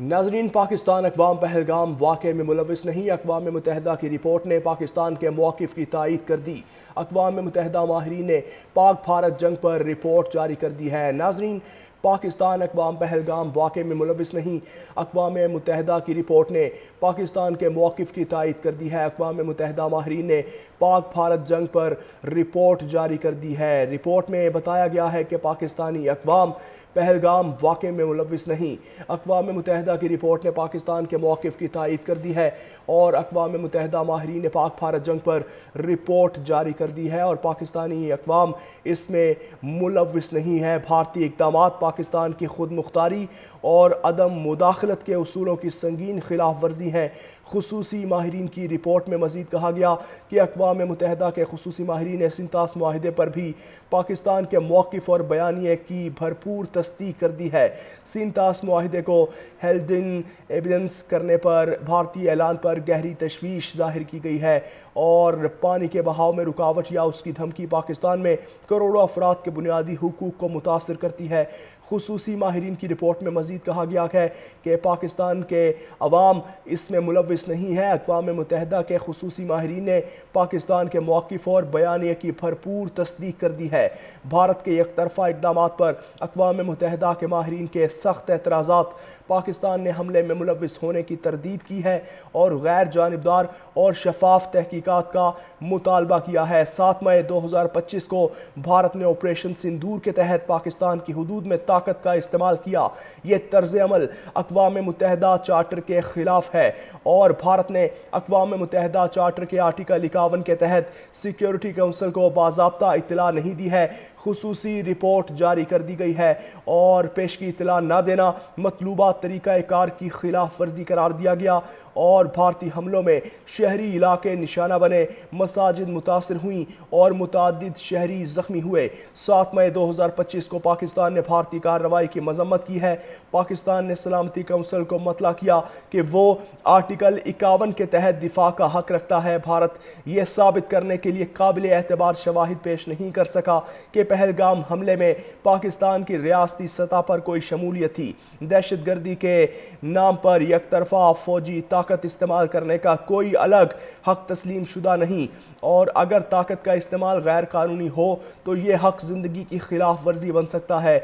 ناظرین، پاکستان اقوام پہلگام واقعے میں ملوث نہیں۔ اقوام متحدہ کی رپورٹ نے پاکستان کے موقف کی تائید کر دی۔ اقوام متحدہ ماہرین نے پاک بھارت جنگ پر رپورٹ جاری کر دی ہے۔ ناظرین، پاکستان اقوام پہلگام واقعے میں ملوث نہیں۔ اقوام متحدہ کی رپورٹ نے پاکستان کے موقف کی تائید کر دی ہے۔ اقوام متحدہ ماہرین نے پاک بھارت جنگ پر رپورٹ جاری کر دی ہے۔ رپورٹ میں بتایا گیا ہے کہ پاکستانی اقوام پہلگام واقعے میں ملوث نہیں۔ اقوام متحدہ کی رپورٹ نے پاکستان کے موقف کی تائید کر دی ہے اور اقوام متحدہ ماہرین نے پاک بھارت جنگ پر رپورٹ جاری کر دی ہے اور پاکستانی اقوام اس میں ملوث نہیں ہے۔ بھارتی اقدامات پاکستان کی خود مختاری اور عدم مداخلت کے اصولوں کی سنگین خلاف ورزی ہیں۔ خصوصی ماہرین کی رپورٹ میں مزید کہا گیا کہ اقوام متحدہ کے خصوصی ماہرین نے سینتاس معاہدے پر بھی پاکستان کے موقف اور بیانیے کی بھرپور تصدیق کر دی ہے۔ سینتاس معاہدے کو ہیلڈن ایویڈنس کرنے پر بھارتی اعلان پر گہری تشویش ظاہر کی گئی ہے اور پانی کے بہاؤ میں رکاوٹ یا اس کی دھمکی پاکستان میں کروڑوں افراد کے بنیادی حقوق کو متاثر کرتی ہے۔ خصوصی ماہرین کی رپورٹ میں مزید کہا گیا ہے کہ پاکستان کے عوام اس میں ملوث نہیں ہے۔ اقوام متحدہ کے خصوصی ماہرین نے پاکستان کے موقف اور بیانیے کی بھرپور تصدیق کر دی ہے۔ بھارت کے یک طرفہ اقدامات پر اقوام متحدہ کے ماہرین کے سخت اعتراضات پاکستان نے حملے میں ملوث ہونے کی تردید کی ہے اور غیر جانبدار اور شفاف تحقیقات کا مطالبہ کیا ہے۔ 7 مئی 2025 کو بھارت نے آپریشن سندور کے تحت پاکستان کی حدود میں طاقت کا استعمال کیا۔ یہ طرز عمل اقوام متحدہ چارٹر کے خلاف ہے اور بھارت نے اقوام متحدہ چارٹر کے آرٹیکل 51 کے تحت سیکیورٹی کونسل کو باضابطہ اطلاع نہیں دی ہے۔ خصوصی رپورٹ جاری کر دی گئی ہے اور پیشگی اطلاع نہ دینا مطلوبہ طریقہ کار کی خلاف ورزی قرار دیا گیا اور بھارتی حملوں میں شہری علاقے نشانہ بنے، مساجد متاثر ہوئیں اور متعدد شہری زخمی ہوئے۔ 7 مئی 2025 کو پاکستان نے بھارتی کارروائی کی مذمت کی ہے۔ پاکستان نے سلامتی کونسل کو مطلع کیا کہ وہ آرٹیکل 51 کے تحت دفاع کا حق رکھتا ہے۔ بھارت یہ ثابت کرنے کے لیے قابل اعتبار شواہد پیش نہیں کر سکا کہ پہلگام حملے میں پاکستان کی ریاستی سطح پر کوئی شمولیت تھی۔ دہشت گردی کے نام پر یک طرفہ فوجی طاقت استعمال کرنے کا کوئی الگ حق تسلیم شدہ نہیں اور اگر طاقت کا استعمال غیر قانونی ہو تو یہ حق زندگی کی خلاف ورزی بن سکتا ہے۔